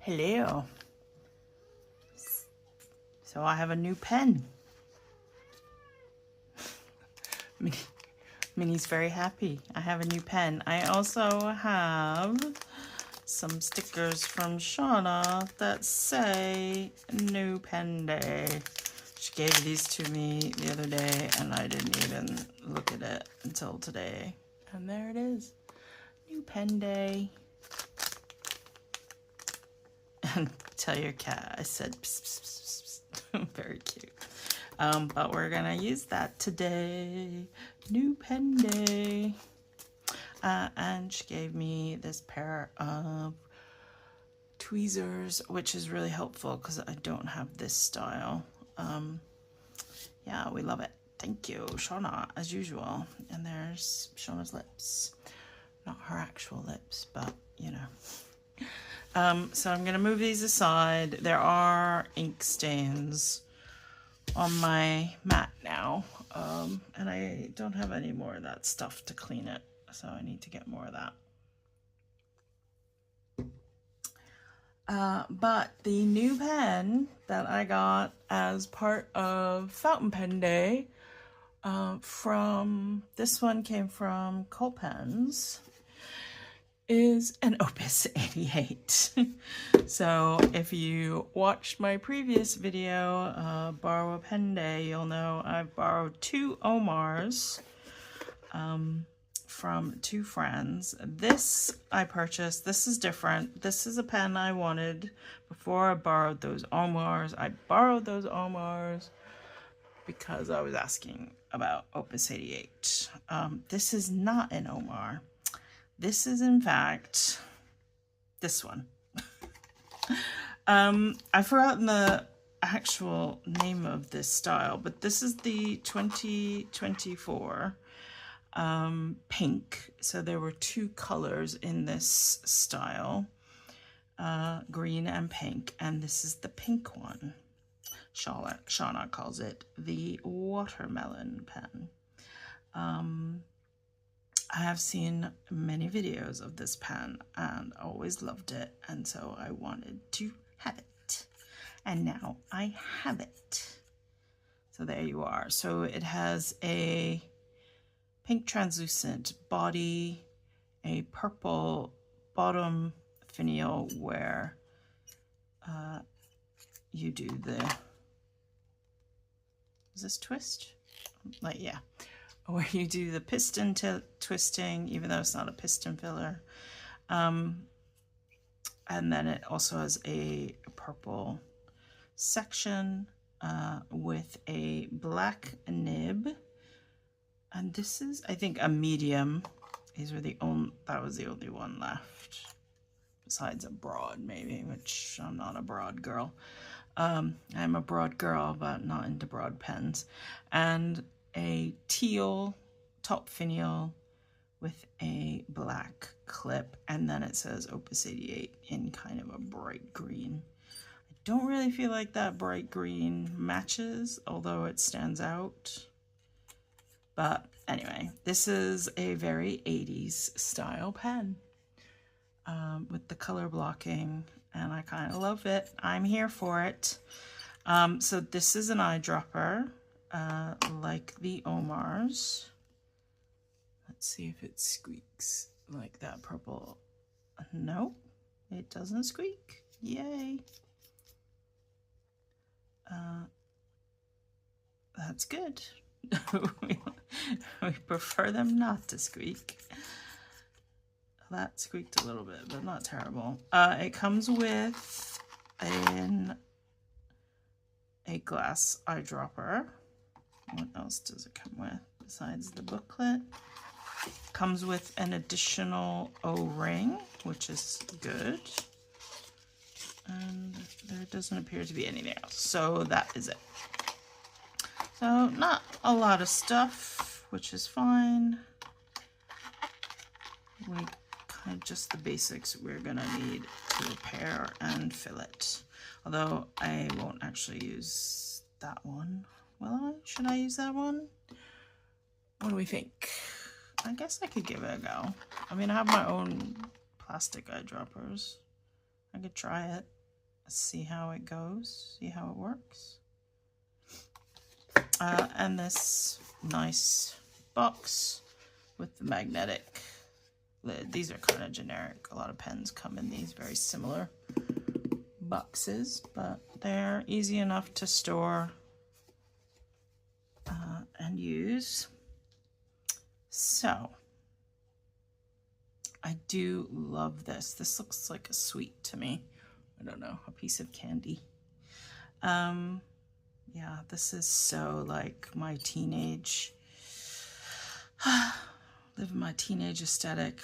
Hello. So I have a new pen. Minnie's very happy. I have a new pen. I also have some stickers from Shauna that say New Pen Day. She gave these to me the other day and I didn't even look at it until today. And there it is. New Pen Day. And tell your cat I said pss, pss, pss, pss. Very cute. But we're gonna use that today. New Pen Day. And she gave me this pair of tweezers, which is really helpful because I don't have this style. Yeah, we love it. Thank you, Shauna, as usual. And there's Shauna's lips. Not her actual lips, but you know. So I'm gonna move these aside. There are ink stains on my mat now, and I don't have any more of that stuff to clean it, so I need to get more of that. But the new pen that I got as part of Fountain Pen Day, this one came from Cult Pens, is an Opus 88. So if you watched my previous video, Borrow a Pen Day, you'll know I've borrowed 2 Omars from 2 friends. This I purchased. This is different. This is a pen I wanted before I borrowed those Omars. I borrowed those Omars because I was asking about Opus 88. This is not an Omar. This is, in fact, this one. I've forgotten the actual name of this style, but this is the 2024 pink. So there were 2 colors in this style, green and pink, and this is the pink one. Shauna calls it the watermelon pen. I have seen many videos of this pen and always loved it, and so I wanted to have it, and now I have it. So there you are. So it has a pink translucent body, a purple bottom finial where you do the, is this twist? Like, yeah. Where you do the piston twisting, even though it's not a piston filler. And then it also has a purple section with a black nib. And this is, I think, a medium. These were that was the only one left. Besides a broad, maybe, which I'm not a broad girl. I'm a broad girl, but not into broad pens. And a teal top finial with a black clip, and then it says Opus 88 in kind of a bright green. I don't really feel like that bright green matches, although it stands out. But anyway, this is a very 80s style pen with the color blocking, and I kind of love it. I'm here for it. So this is an eyedropper. Like the Omars. Let's see if it squeaks like that purple. No, it doesn't squeak. Yay. That's good. We prefer them not to squeak. That squeaked a little bit, but not terrible. It comes with a glass eyedropper. What else does it come with besides the booklet? Comes with an additional O-ring, which is good. And there doesn't appear to be anything else. So that is it. So not a lot of stuff, which is fine. We kind of just the basics we're gonna need to repair and fill it. Although I won't actually use that one. Will I? Should I use that one? What do we think? I guess I could give it a go. I mean, I have my own plastic eyedroppers. I could try it. see how it goes, see how it works. And this nice box with the magnetic lid. These are kind of generic. A lot of pens come in these very similar boxes, but they're easy enough to store and use. So I do love this. This looks like a sweet to me. I don't know, a piece of candy. Yeah, this is so like my teenage, living my teenage aesthetic.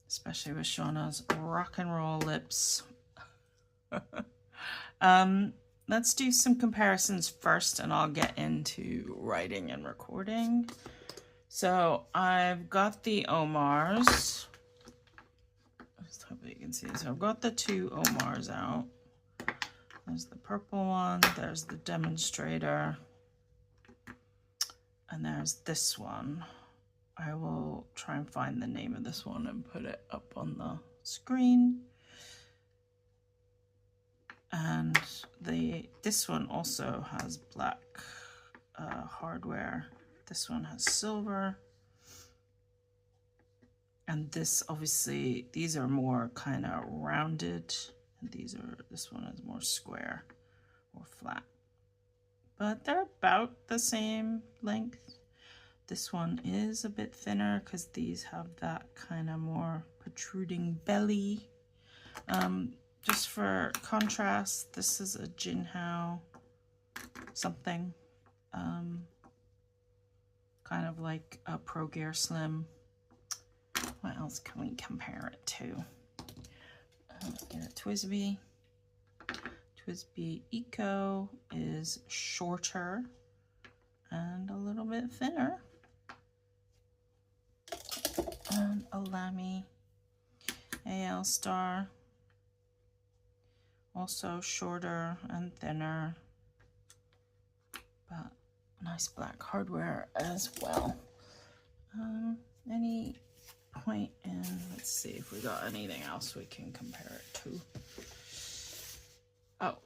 Especially with Shauna's rock and roll lips. Let's do some comparisons first, and I'll get into writing and recording. So I've got the Omars. Just hope you can see. So I've got the two Omars out. There's the purple one, there's the demonstrator, and there's this one. I will try and find the name of this one and put it up on the screen. And this one also has black hardware. This one has silver. And this, obviously, these are more kind of rounded. And this one is more square or flat. But they're about the same length. This one is a bit thinner because these have that kind of more protruding belly. Just for contrast, this is a Jinhao something. Kind of like a Pro Gear Slim. What else can we compare it to? Let's get a TWSBI. TWSBI Eco is shorter and a little bit thinner. And a Lamy AL Star, also shorter and thinner, but nice black hardware as well. Any point in, let's see if we got anything else we can compare it to. Oh,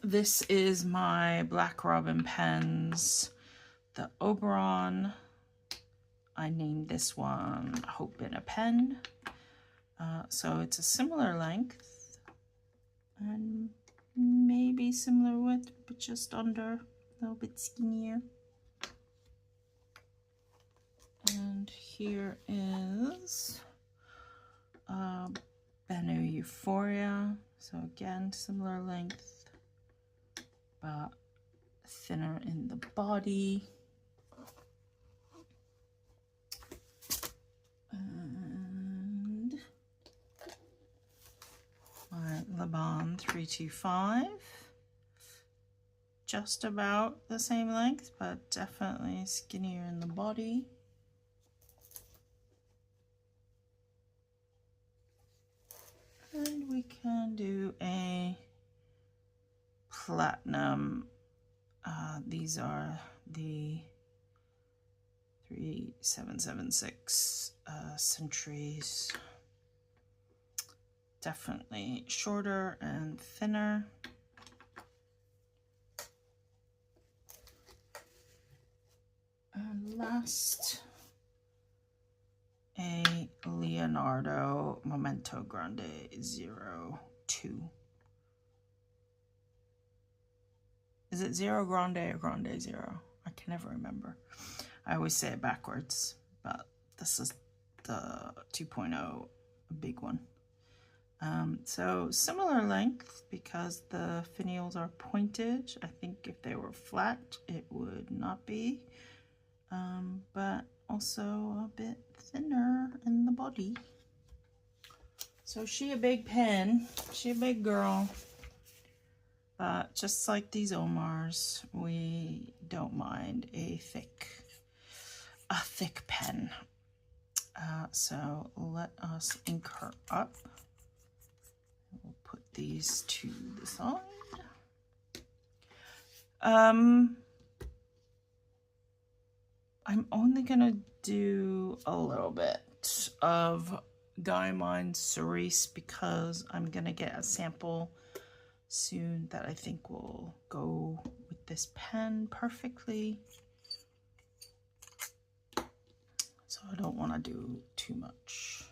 this is my Black Robin pens, the Oberon. I named this one Hope in a Pen. So it's a similar length and maybe similar width, but just under, a little bit skinnier. And here is Bennu Euphoria. So again, similar length, but thinner in the body. And my Le Bon 325. Just about the same length, but definitely skinnier in the body. And we can do a platinum. These are the 3776 centuries. Definitely shorter and thinner. And last, a Leonardo Momento Grande 02. Is it Zero Grande or Grande Zero? I can never remember. I always say it backwards, but this is the 2.0, a big one. So similar length because the finials are pointed. I think if they were flat, it would not be. But also a bit thinner in the body. So she a big pen, she a big girl. Just like these Omars, we don't mind a thick pen. So let us ink her up. We'll put these to the side. I'm only gonna do a little bit of dye mine cerise because I'm gonna get a sample soon that I think will go with this pen perfectly. So I don't want to do too much.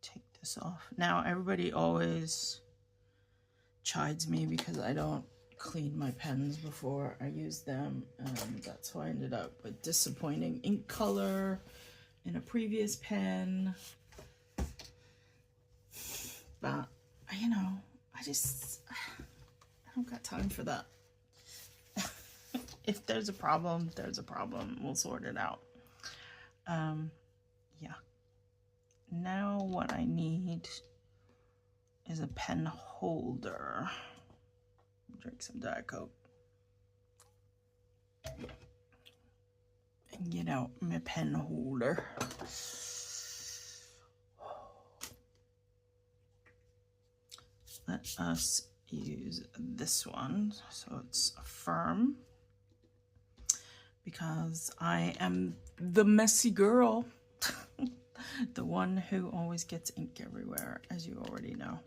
Take this off. Now everybody always chides me because I don't clean my pens before I use them, and that's how I ended up with disappointing ink color in a previous pen. But you know, I don't got time for that. If there's a problem, there's a problem. We'll sort it out. Yeah. Now what I need is a pen holder. Drink some Diet Coke. And get out my pen holder. Let us use this one so it's firm, because I am the messy girl. The one who always gets ink everywhere, as you already know.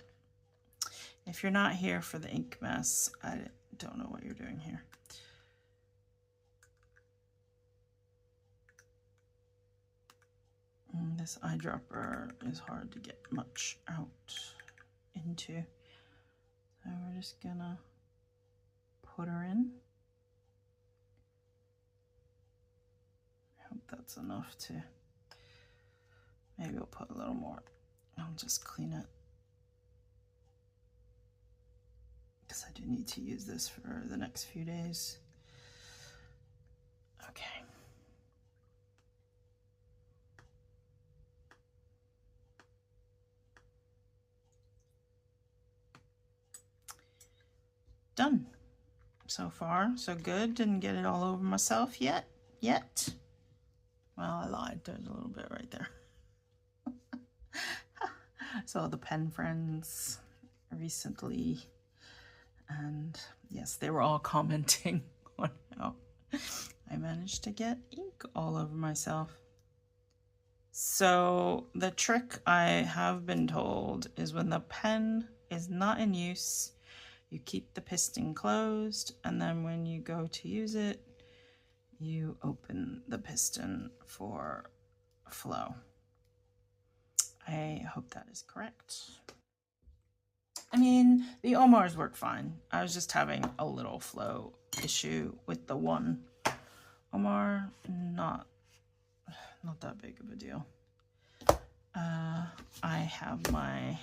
If you're not here for the ink mess, I don't know what you're doing here. And this eyedropper is hard to get much out into. So we're just gonna put her in. I hope that's enough to, maybe I'll put a little more. I'll just clean it, because I do need to use this for the next few days. Okay. Done. So far, so good. Didn't get it all over myself yet. Well, I lied. There's a little bit right there. So the pen friends recently, and yes, they were all commenting on how I managed to get ink all over myself. So the trick I have been told is when the pen is not in use, you keep the piston closed, and then when you go to use it, you open the piston for flow. I hope that is correct. I mean, the Omars work fine. I was just having a little flow issue with the one Omar. Not that big of a deal. I have my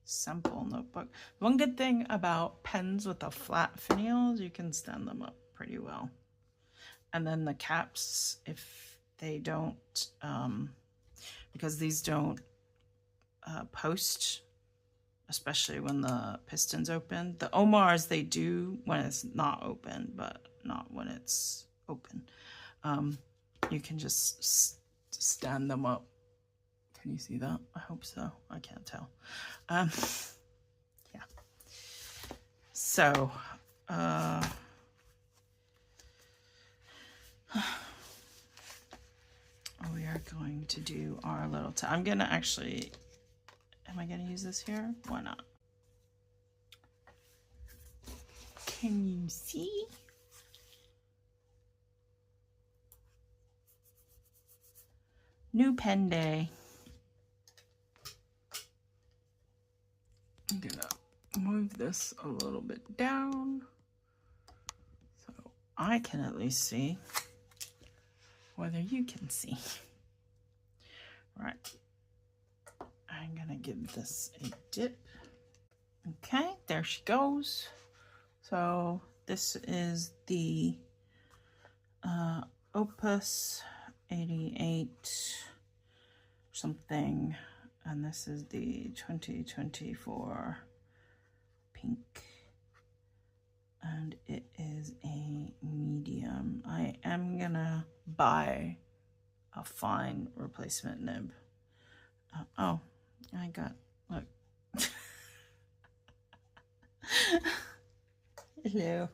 sample notebook. One good thing about pens with a flat finial is you can stand them up pretty well. And then the caps, if they don't, because these don't post, especially when the piston's open. The Omars, they do when it's not open, but not when it's open. You can just stand them up. Can you see that? I hope so. I can't tell. Yeah. So, we are going to do our little, I'm gonna actually, am I gonna use this here? Why not? Can you see? New pen day. I'm gonna move this a little bit down so I can at least see whether you can see. Right. I'm gonna give this a dip. Okay, there she goes. So this is the Opus 88 something, and this is the 2024 pink, and it is a medium. I am gonna buy a fine replacement nib. Oh, I got, look. Hello.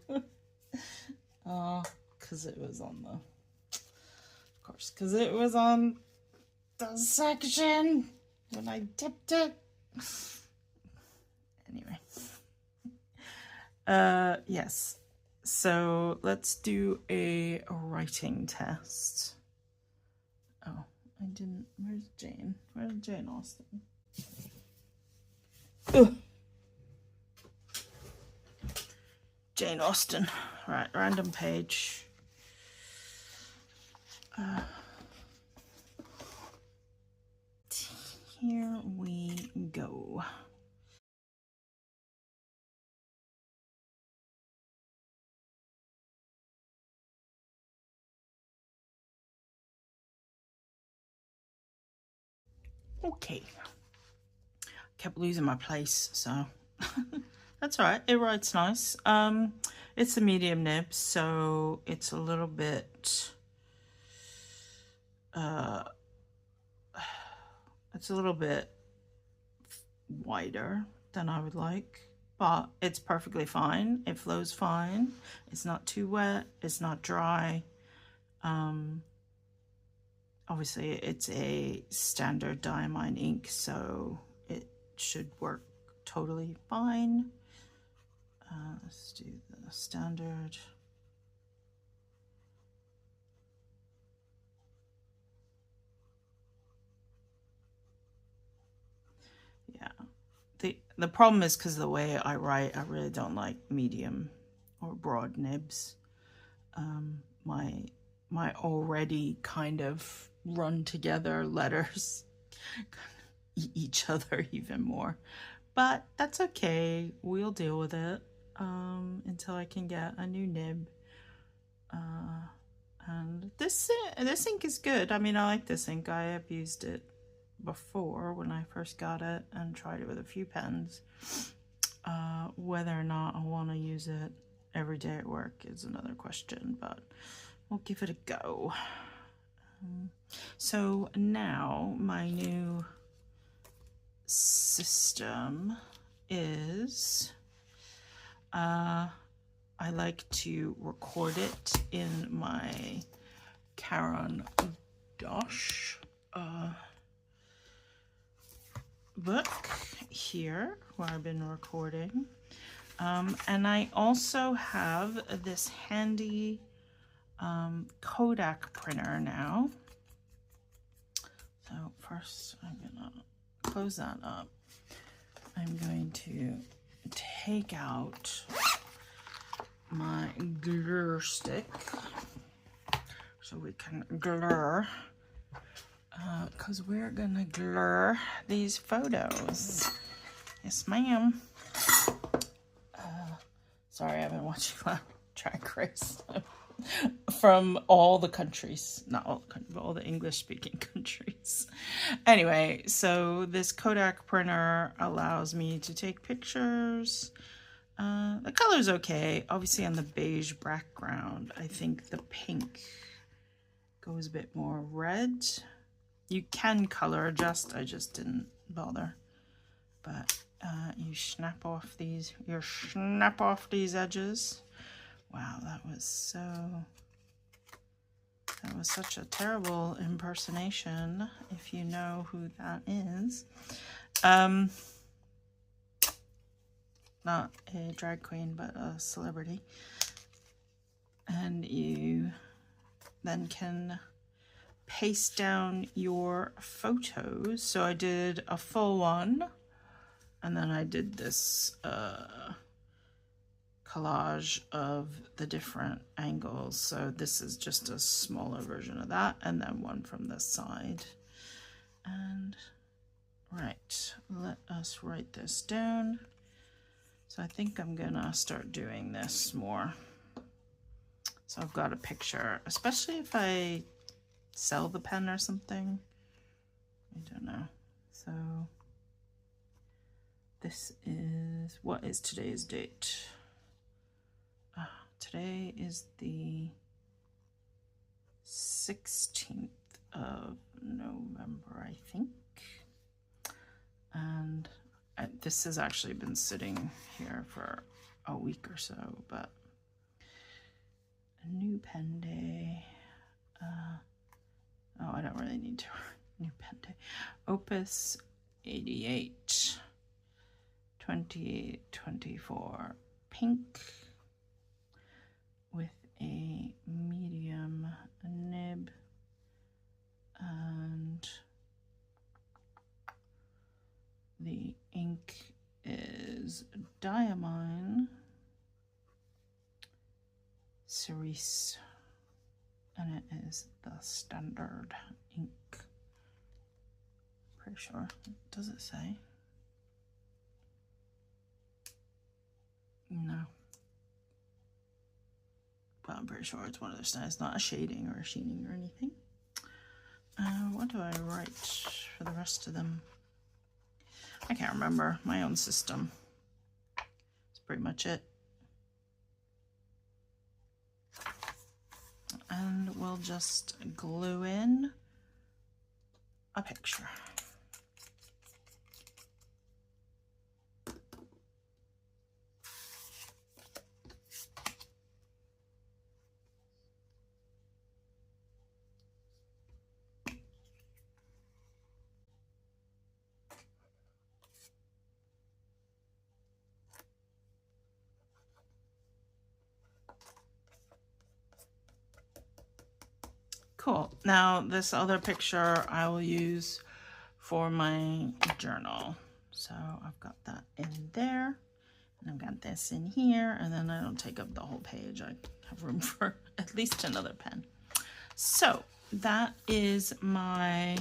Oh, because it was on the, of course, because it was on the section when I dipped it. Anyway. Yes. So let's do a writing test. Oh, I didn't. Where's Jane? Where's Jane Austen? Ugh. Jane Austen. Right, random page. Here we go. Okay. Kept losing my place, so that's all right. It writes nice. It's a medium nib, so it's a little bit it's a little bit wider than I would like, but it's perfectly fine. It flows fine. It's not too wet. It's not dry. Obviously it's a standard diamine ink, so it should work totally fine. Let's do the standard. Yeah, the problem is because of the way I write, I really don't like medium or broad nibs. My already kind of run together letters eat each other even more, but that's okay. We'll deal with it until I can get a new nib. And this ink is good. I mean, I like this ink. I have used it before when I first got it and tried it with a few pens. Whether or not I want to use it every day at work is another question, but we'll give it a go. So now my new system is I like to record it in my Caran d'Ache book here where I've been recording. And I also have this handy Kodak printer now. So first I'm gonna close that up. I'm going to take out my glue stick so we can glue, because we're gonna glue these photos. Yes, ma'am. Sorry, I've been watching Drag Race from all the countries, not all the countries, but all the English-speaking countries. Anyway, so this Kodak printer allows me to take pictures. The color's okay. Obviously on the beige background, I think the pink goes a bit more red. You can color adjust, I just didn't bother. But you snap off these edges. Wow, that was such a terrible impersonation, if you know who that is. Not a drag queen, but a celebrity. And you then can paste down your photos. So I did a full one, and then I did this collage of the different angles. So this is just a smaller version of that, and then one from this side. And right, let us write this down. So I think I'm gonna start doing this more. So I've got a picture, especially if I sell the pen or something. I don't know. So this is, what is today's date? Today is the 16th of November, I think. And this has actually been sitting here for a week or so, but a new pen day. Oh, I don't really need to new pen Opus 88 2024 pink with a medium nib, and the ink is Diamine Cerise, and it is the standard ink. Pretty sure. Does it say? No. But I'm pretty sure it's one of those styles. It's not a shading or a sheening or anything. What do I write for the rest of them? I can't remember. My own system. That's pretty much it. And we'll just glue in a picture. Cool. Now this other picture I will use for my journal. So I've got that in there, and I've got this in here, and then I don't take up the whole page. I have room for at least another pen. So that is my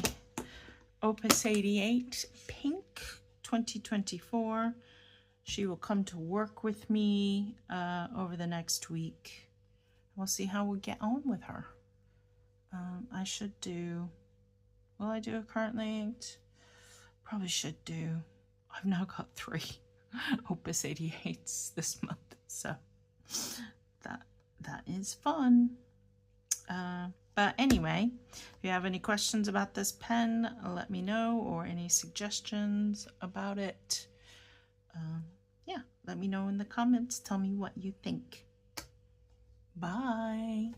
Opus 88 Pink 2024. She will come to work with me over the next week. We'll see how we get on with her. I should do, will I do a currently inked? Probably should do. I've now got 3 Opus 88s this month, so that is fun. But anyway, if you have any questions about this pen, let me know, or any suggestions about it. Yeah, let me know in the comments. Tell me what you think. Bye.